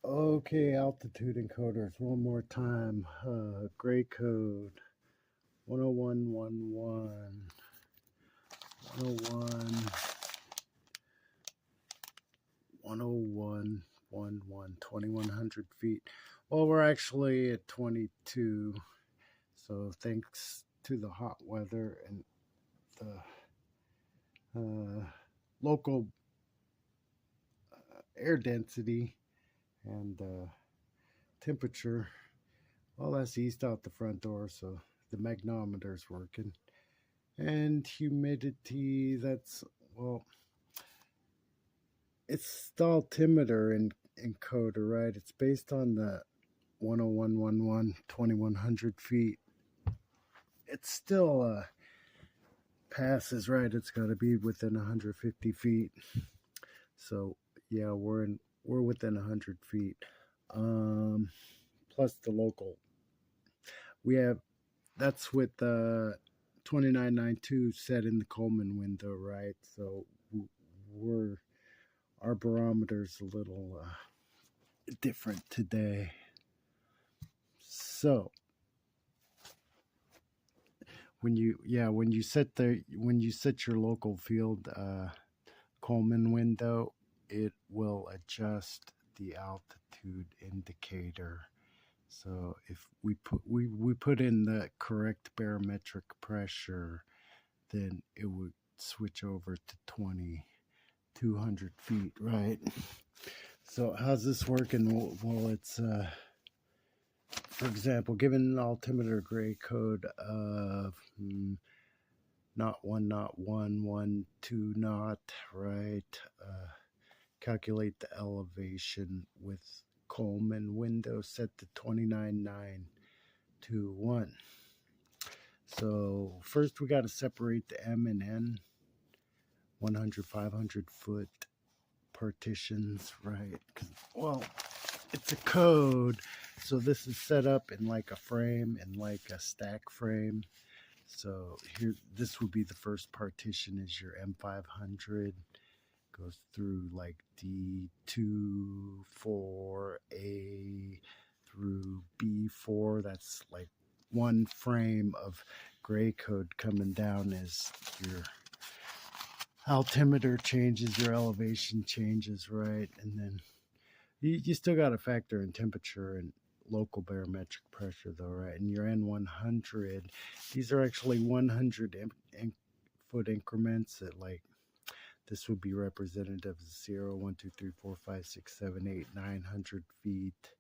Okay, altitude encoders one more time. Gray code 10111, 101, 10111, 2100 feet. Well, we're actually at 22. So thanks to the hot weather and the local air density and temperature. Well, that's east out the front door, so the magnometer's working. And humidity, that's, well, it's the altimeter encoder, right? It's based on the 10111, 2100 feet. It still passes, right? It's got to be within 150 feet. So, yeah, we're within 100 feet. Plus the local. We have, that's with the 2992 set in the Koleman window, right? So our barometer's a little different today. So when you set your local field Koleman window, it will adjust the altitude indicator. So if we put in the correct barometric pressure, then it would switch over to 200 feet, right? So how's this working? Well, it's for example, given an altimeter gray code of not 1 knot, right? Calculate the elevation with Koleman window set to 29.921. So first we got to separate the M and N 100, 500 foot partitions, right? Well, it's a code, so this is set up in like a frame, in like a stack frame. So here, this would be the first partition is your M500, goes through like D2, 4A through B4. That's like one frame of gray code coming down as your altimeter changes, your elevation changes, right? And then you still got to factor in temperature and local barometric pressure, though, right? And your N100, these are actually 100 foot increments at like, this would be representative of 0, 1, 2, 3, 4, 5, 6, 7, 8, 900 feet.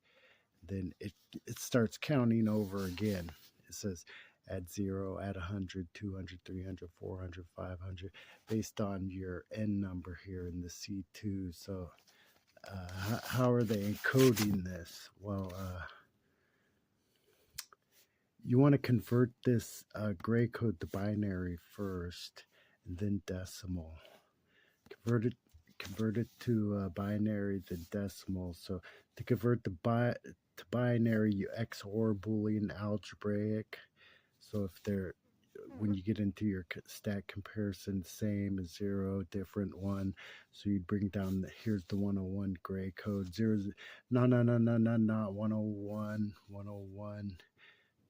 Then it starts counting over again. It says add 0, add 100, 200, 300, 400, 500, based on your N number here in the C2. So how are they encoding this? Well, you want to convert this gray code to binary first, and then decimal. Convert it to binary, then decimal. So to convert to binary, you XOR Boolean algebraic. So if they're, when you get into your stack comparison, same as 0, different 1. So you'd bring down here's the 101 gray code, 0, not 101, 101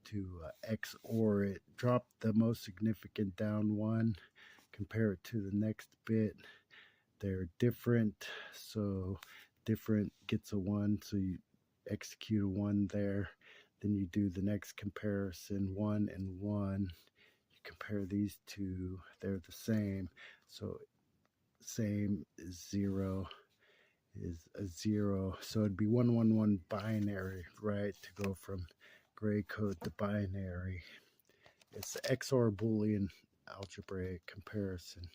to XOR it. Drop the most significant down 1, compare it to the next bit. They're different, so different gets a 1, so you execute a 1 there. Then you do the next comparison, 1 and 1. You compare these two, they're the same. So same is 0 is a 0. So it'd be 111 binary, right? To go from gray code to binary. It's the XOR Boolean algebraic comparison.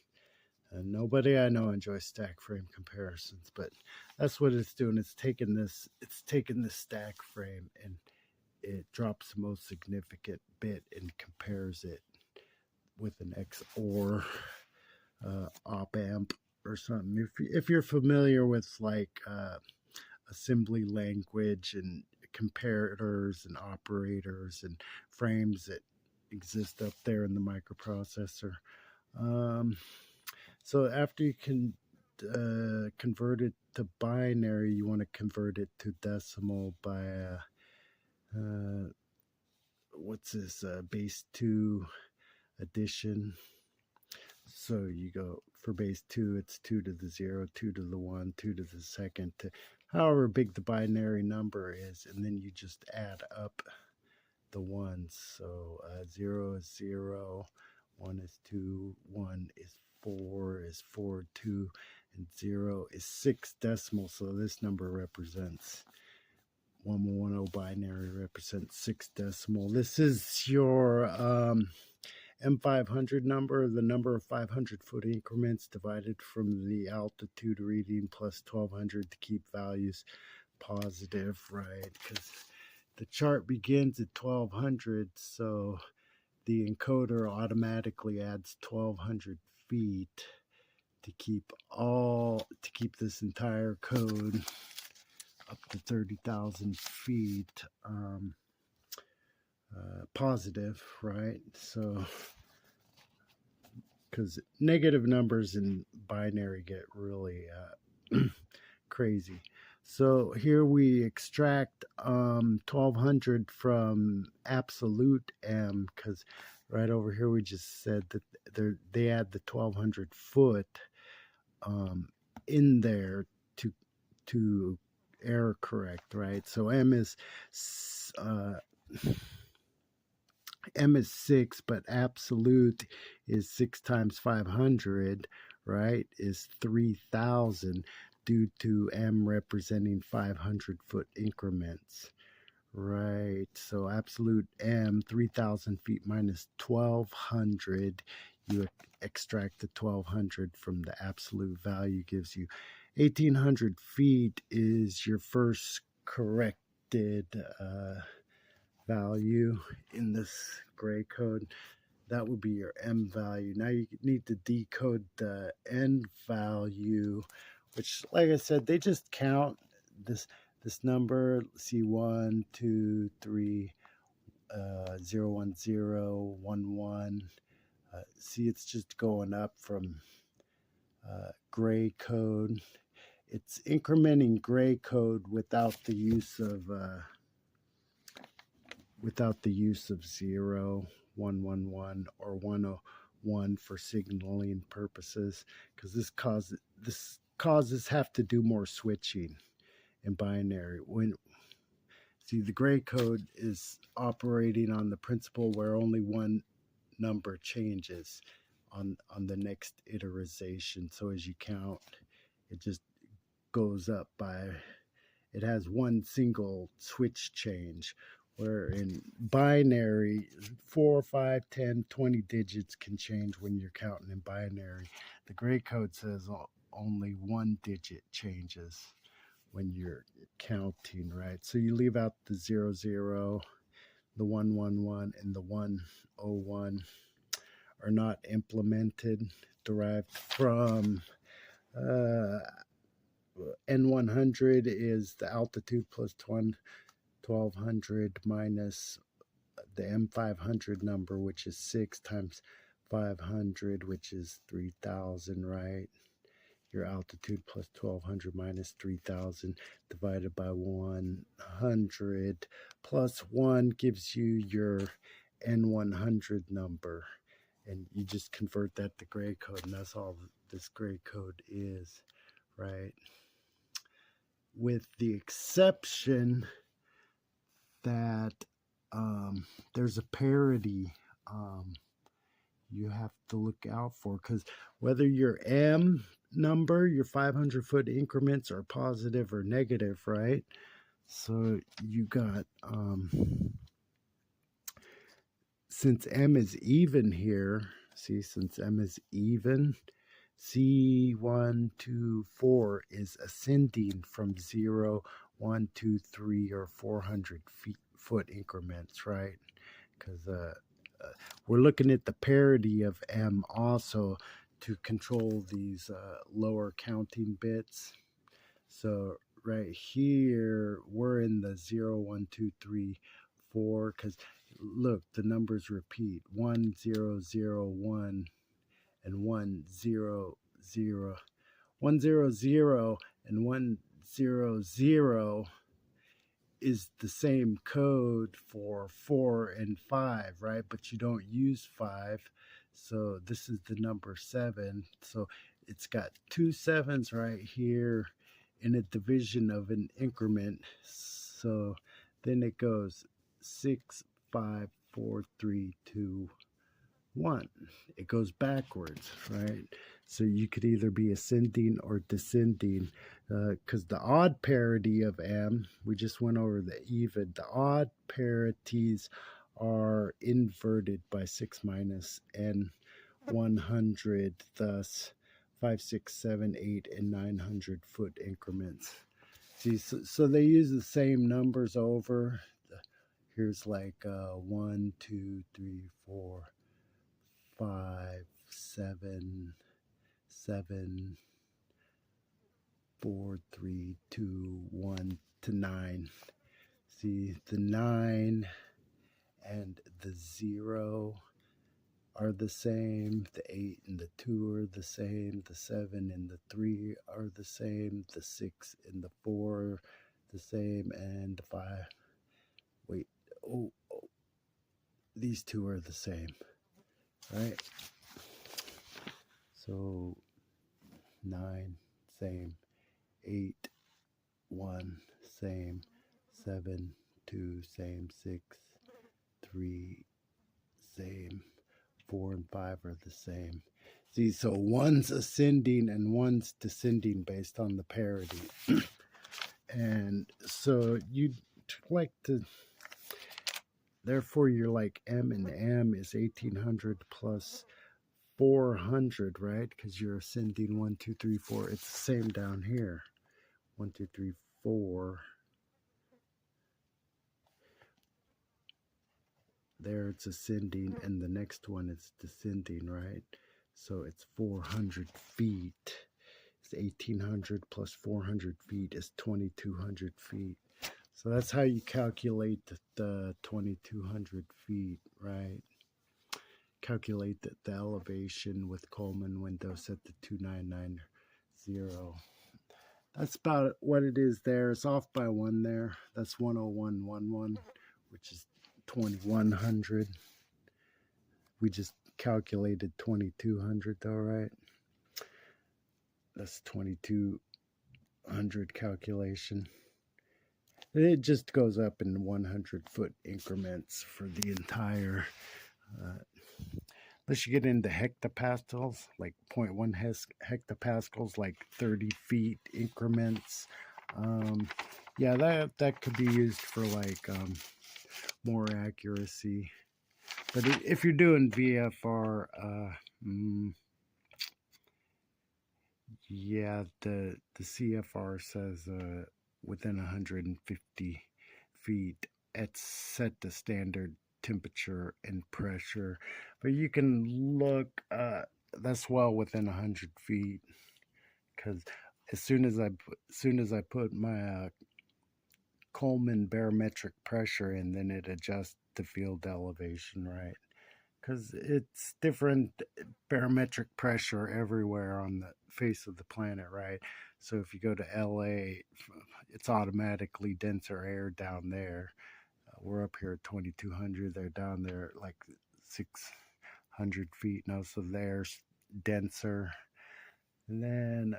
And nobody I know enjoys stack frame comparisons, but that's what it's doing. It's taking this stack frame and it drops the most significant bit and compares it with an XOR op amp or something. If you're familiar with like assembly language and comparators and operators and frames that exist up there in the microprocessor. So after you can convert it to binary, you want to convert it to decimal by what's this, base 2 addition. So you go for base 2, it's 2 to the 0, 2 to the 1, 2 to the second, to however big the binary number is, and then you just add up the ones. So 0 is 0, 1 is 2, 1 is 4, 2, and 0 is 6 decimals. So this number represents 1110 binary represents 6 decimal. This is your M500 number, the number of 500-foot increments divided from the altitude reading plus 1200 to keep values positive, right? Because the chart begins at 1200, so the encoder automatically adds 1200 feet to keep this entire code up to 30,000 feet positive, right? So because negative numbers in binary get really crazy. So here we extract 1200 from absolute M, because right over here we just said that they add the 1200 foot in there to error correct, right? So M is 6, but absolute is 6 times 500, right, is 3,000, due to M representing 500-foot increments, right? So absolute M, 3,000 feet minus 1,200, you extract the 1,200 from the absolute value, gives you 1,800 feet is your first corrected value in this gray code. That would be your M value. Now you need to decode the N value, which, like I said, they just count this number. See, 1, 2, 3, 0, 1, 0, 1, 1. See, it's just going up from gray code. It's incrementing gray code without the use of 0, 1, 1, 1 or 101 for signaling purposes, because this causes have to do more switching in binary. See, the gray code is operating on the principle where only one number changes on the next iteration. So as you count, it just goes up by, it has one single switch change, where in binary 4, 5, 10, 20 digits can change when you're counting in binary. The gray code says only one digit changes when you're counting, right? So you leave out the 0, 0, the 1, 1, 1, and the 1, 0, 1 are not implemented, derived from N100 is the altitude plus 1,200 minus the M500 number, which is 6 times 500, which is 3,000, right? Your altitude plus 1,200 minus 3,000 divided by 100 plus 1 gives you your N100 number. And you just convert that to gray code, and that's all this gray code is, right? With the exception that there's a parity you have to look out for, because whether your M number, your 500-foot increments are positive or negative, right? So you got, since M is even here, see, since M is even, C1, 2, 4 is ascending from 0, 1, 2, 3, or 400-foot increments, right? Because we're looking at the parity of M also to control these lower counting bits. So right here, we're in the 0, 1, 2, 3, 4, because look, the numbers repeat, 1, 0, 0, 1, and 1, 0, 0, 100 and 100 is the same code for 4 and 5, right? But you don't use 5. So this is the number 7. So it's got 2 sevens right here in a division of an increment. So then it goes 6, 5, 4, 3, 2, 1. It goes backwards, right? So you could either be ascending or descending, because the odd parity of M, we just went over the even, the odd parities are inverted by 6 minus N100, thus 5, 6, 7, 8, and 900 foot increments. See, so they use the same numbers over. Here's like 1, 2, 3, 4, 5, 7, 7, 4, 3, 2, 1 to 9. See, the 9 and the 0 are the same. The 8 and the 2 are the same. The 7 and the 3 are the same. The 6 and the 4 are the same. And the 5. Wait. Oh, these two are the same. Right? So 9, same. 8, 1, same. 7, 2, same. 6, 3, same. 4 and 5 are the same. See, so one's ascending and one's descending based on the parity. And so you'd like to, therefore you're like M, and M is 1800 plus 400, right? Because you're ascending 1, 2, 3, 4. It's the same down here. 1, 2, 3, 4. There it's ascending, and the next one is descending, right? So it's 400 feet. It's 1800 plus 400 feet is 2200 feet. So that's how you calculate the 2200 feet, right? Calculate the elevation with Koleman window set to 2990. That's about what it is there. It's off by 1 there. That's 10111, which is 2100. We just calculated 2200 though, right? That's 2200 calculation. It just goes up in 100 foot increments for the entire, unless you get into hectopascals, like 0.1 hectopascals, like 30 feet increments. Yeah, that could be used for like more accuracy. But if you're doing VFR, yeah, the CFR says within 150 feet, it's set to standard temperature and pressure. But you can look, that's well within 100 feet, because as soon as I put my Koleman barometric pressure in, then it adjusts the field elevation, right? Because it's different barometric pressure everywhere on the face of the planet, right? So if you go to LA, it's automatically denser air down there. We're up here at 2200. They're down there at like 600 feet now, so there's denser. And then,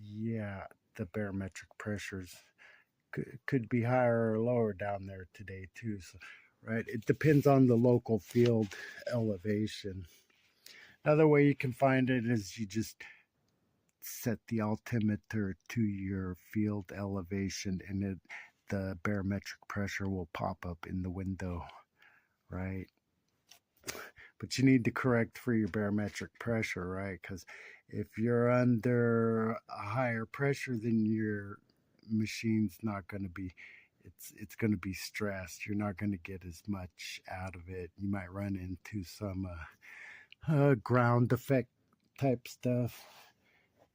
yeah, the barometric pressures could be higher or lower down there today too. So, right, it depends on the local field elevation. Another way you can find it is you just set the altimeter to your field elevation, and the barometric pressure will pop up in the window, right? But you need to correct for your barometric pressure, right? Because if you're under a higher pressure, then your machine's not going to be, it's going to be stressed. You're not going to get as much out of it. You might run into some ground effect type stuff.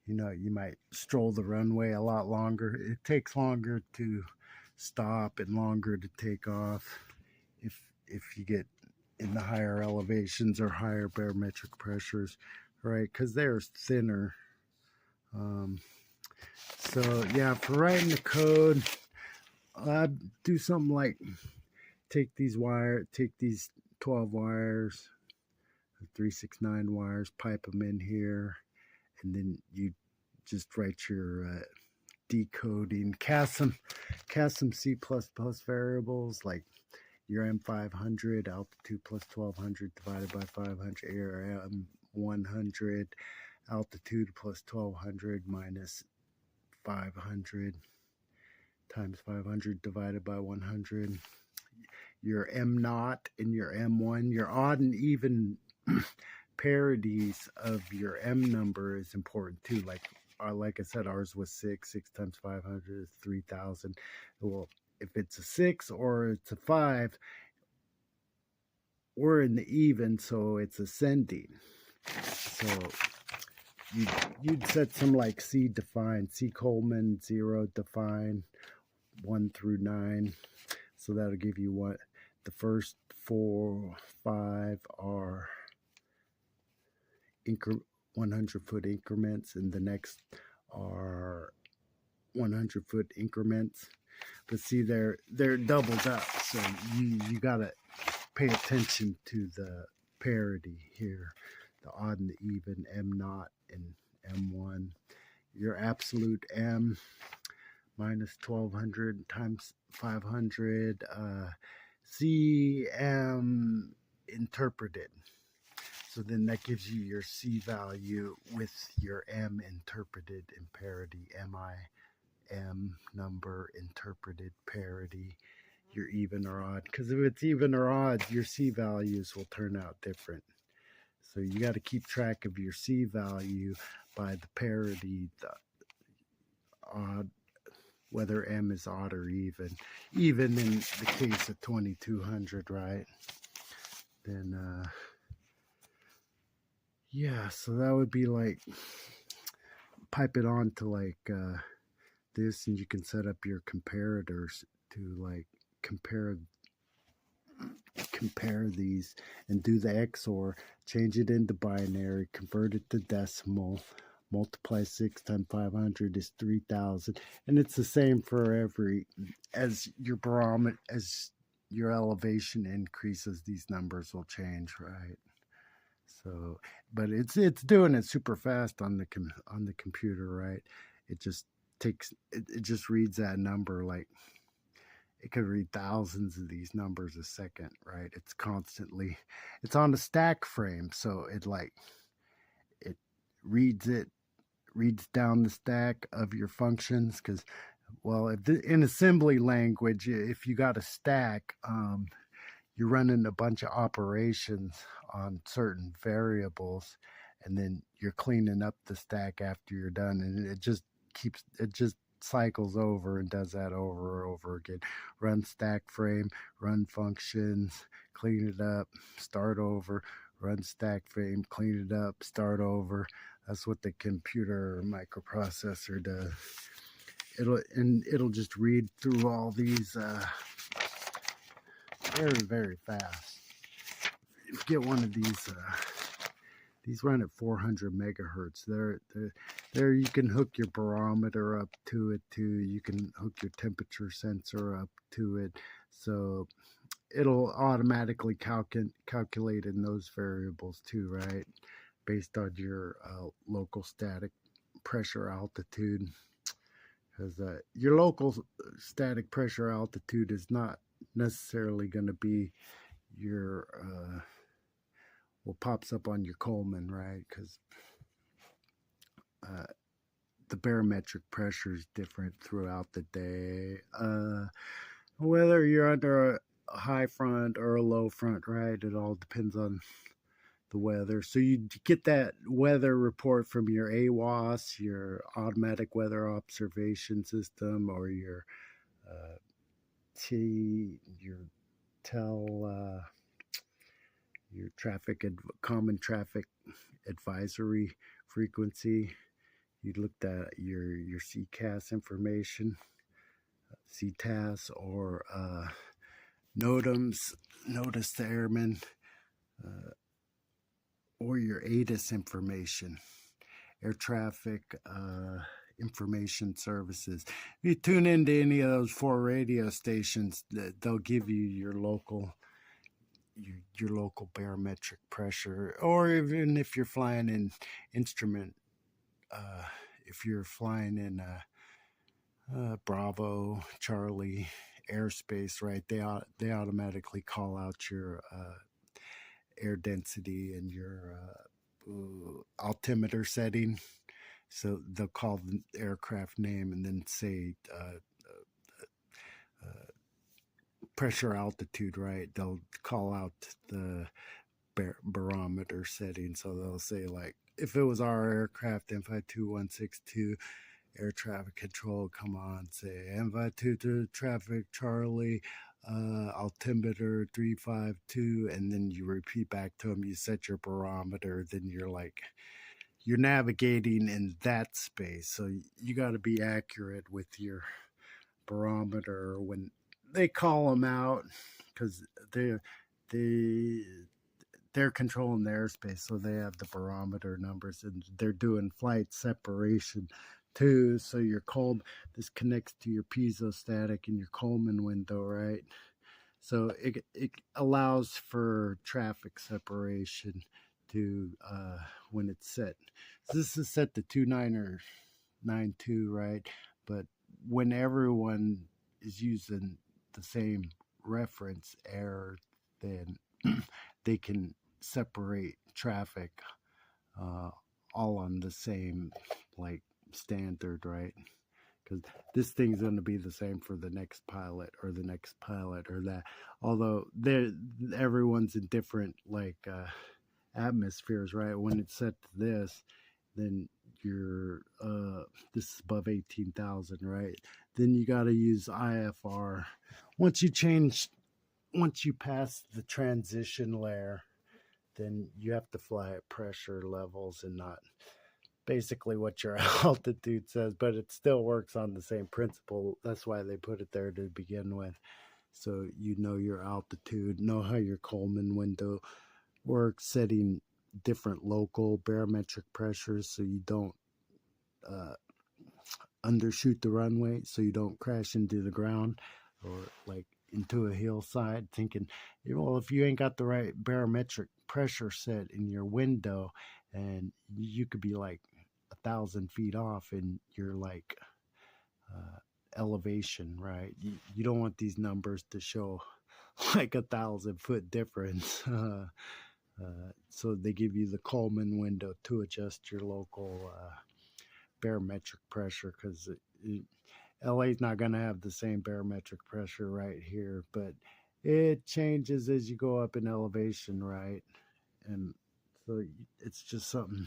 You know, you might stroll the runway a lot longer. It takes longer to stop and longer to take off if you get in the higher elevations or higher barometric pressures, right? Because they're thinner. So yeah, for writing the code, I'd do something like take these 12 wires, 369 wires, pipe them in here, and then you just write your decoding, cast some C++ variables like your M500 altitude plus 1200 divided by 500, your M100 altitude plus 1200 minus 500 times 500 divided by 100. Your M0 and your M1, your odd and even parities of your M number is important too. Like I said, ours was 6 times 500 is 3,000. Well, if it's a 6 or it's a 5, we're in the even, so it's ascending. So you'd set some like C define, C Coleman, 0 define, 1 through 9. So that'll give you what the first 4, 5 are 100-foot increments, and the next are 100-foot increments. But see, they're doubled up, so you gotta pay attention to the parity here, the odd and the even, M0 and M1. Your absolute M minus 1200 times 500, CM interpreted. So then that gives you your C value with your M interpreted in parity, M number interpreted parity, your even or odd. Because if it's even or odd, your C values will turn out different. So you got to keep track of your C value by the parity, the odd, whether M is odd or even. Even in the case of 2200, right? Then, yeah, so that would be like, pipe it on to like this, and you can set up your comparators to like compare these and do the XOR, change it into binary, convert it to decimal, multiply 6 times 500 is 3,000, and it's the same for every, as your barometer, as your elevation increases, these numbers will change, right? So, but it's doing it super fast on the computer, right? It just takes it just reads that number like it could read thousands of these numbers a second, right? It's constantly, it's on a stack frame, so it reads down the stack of your functions, because, well, in assembly language, if you got a stack, you're running a bunch of operations on certain variables, and then you're cleaning up the stack after you're done, and it just cycles over and does that over and over again. Run stack frame, run functions, clean it up, start over, run stack frame, clean it up, start over. That's what the computer microprocessor does. It'll just read through all these very, very fast. If you get one of these run at 400 megahertz. There you can hook your barometer up to it too. You can hook your temperature sensor up to it. So it'll automatically calculate in those variables too, right? Based on your local static pressure altitude. Because your local static pressure altitude is not necessarily going to be your what pops up on your Koleman, right? Because the barometric pressure is different throughout the day. Whether you're under a high front or a low front, right? It all depends on the weather. So you get that weather report from your AWOS, your automatic weather observation system, or your your common traffic advisory frequency. You looked at your CCAS information, CTAS, or NOTAMs, Notice to Airmen, or your ATIS information. air traffic information services. If you tune into any of those 4 radio stations, they'll give you your local barometric pressure, or even if you're flying in instrument, if you're flying in Bravo, Charlie airspace, right? They automatically call out your air density and your altimeter setting. So they'll call the aircraft name and then say pressure altitude, right? They'll call out the barometer setting. So they'll say, like, if it was our aircraft, M500 N100, air traffic control, come on, say M500 traffic Charlie, altimeter 352, and then you repeat back to them, you set your barometer, then you're navigating in that space. So you got to be accurate with your barometer when they call them out, because they're controlling the airspace, so they have the barometer numbers, and they're doing flight separation too. So your this connects to your piezostatic and your Koleman window, right? So it allows for traffic separation to when it's set. So this is set to 2992, right? But when everyone is using the same reference error, then they can separate traffic all on the same standard, right? Because this thing's going to be the same for the next pilot or the next pilot or that. Although everyone's in different atmospheres, right? When it's set to this, then you're this is above 18,000, right? Then you got to use IFR. Once you pass the transition layer, then you have to fly at pressure levels and not basically what your altitude says, but it still works on the same principle. That's why they put it there to begin with. So you know your altitude, know how your Koleman window works, setting different local barometric pressures so you don't undershoot the runway, so you don't crash into the ground or into a hillside, thinking, well, if you ain't got the right barometric pressure set in your window, and you could be 1,000 feet off in your elevation, right? You don't want these numbers to show 1,000-foot difference. So they give you the Koleman window to adjust your local barometric pressure, because LA's not going to have the same barometric pressure right here, but it changes as you go up in elevation, right? And so it's just something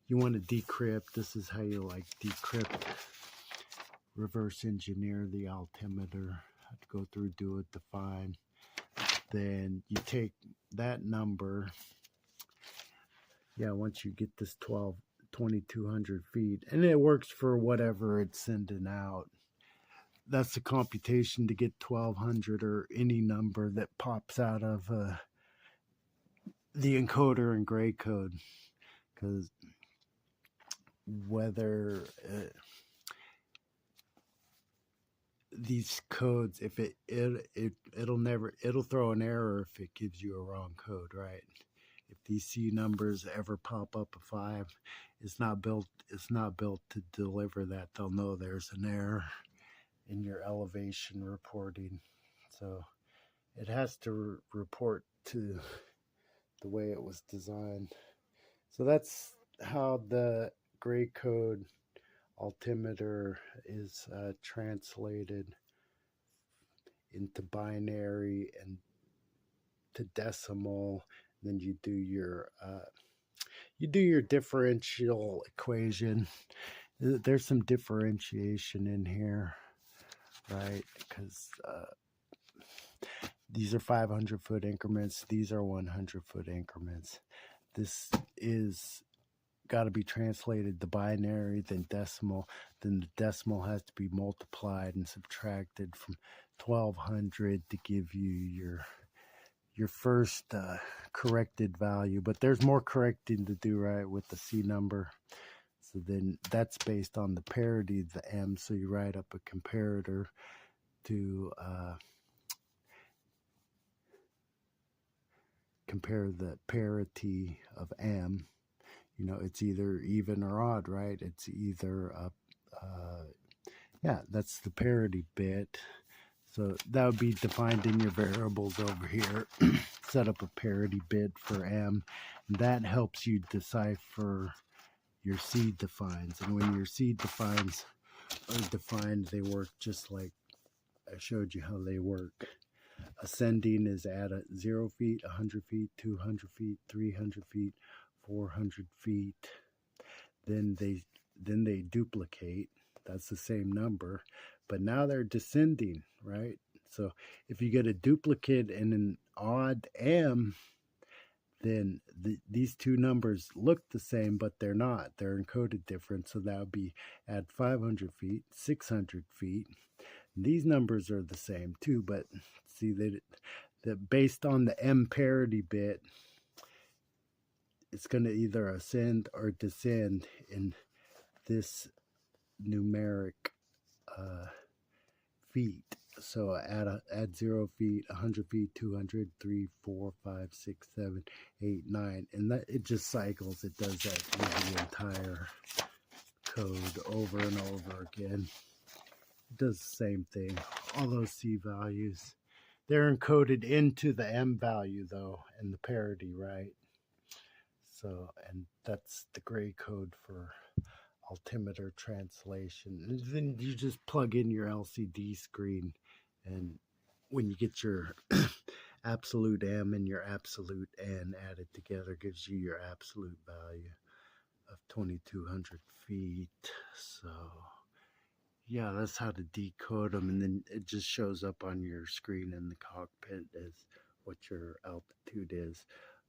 you want to decrypt. This is how you decrypt, reverse engineer the altimeter. Have to go through, do it, define. Then you take that number. Yeah, once you get this 2,200 feet, and it works for whatever it's sending out. That's the computation to get 1,200 or any number that pops out of the encoder and gray code. Because whether these codes, if it'll throw an error if it gives you a wrong code, right? If these C numbers ever pop up a 5, it's not built to deliver that. They'll know there's an error in your elevation reporting. So it has to report to the way it was designed. So that's how the gray code altimeter is translated into binary and to decimal. Then you do your differential equation. There's some differentiation in here, right? Because these are 500-foot increments. These are 100-foot increments. This is got to be translated to binary, then decimal. Then the decimal has to be multiplied and subtracted from 1,200 to give you your first corrected value. But there's more correcting to do, right, with the C number. So then that's based on the parity of the M. So you write up a comparator to compare the parity of M. You know, it's either even or odd, right? It's either yeah, that's the parity bit. So that would be defined in your variables over here. Set up a parity bit for M. And that helps you decipher your seed defines. And when your seed defines are defined, they work just like I showed you how they work. Ascending is at 0 feet, 100 feet, 200 feet, 300 feet, 400 feet. Then they duplicate. That's the same number, but now they're descending, right? So if you get a duplicate and an odd M, then these two numbers look the same, but they're not. They're encoded different. So that would be at 500 feet, 600 feet. And these numbers are the same too, but see that based on the M parity bit, it's going to either ascend or descend in this numeric feet. So add 0 feet, 100 feet, 200, 3, 4, 5, 6, 7, 8, 9. And that it just cycles. It does that through the entire code over and over again. It does the same thing. All those C values. They're encoded into the M value though, and the parity, right? So, and that's the gray code for altimeter translation. And then you just plug in your LCD screen, and when you get your absolute M and your absolute N added together, gives you your absolute value of 2200 feet. So yeah, that's how to decode them, and then it just shows up on your screen in the cockpit as what your altitude is.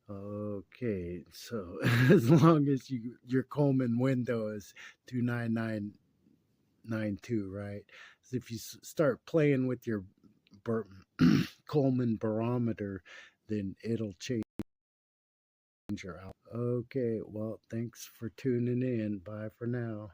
Okay, so as long as your Coleman window is 29992, right? So if you start playing with your Coleman barometer, then it'll change your out. Okay, well, thanks for tuning in. Bye for now.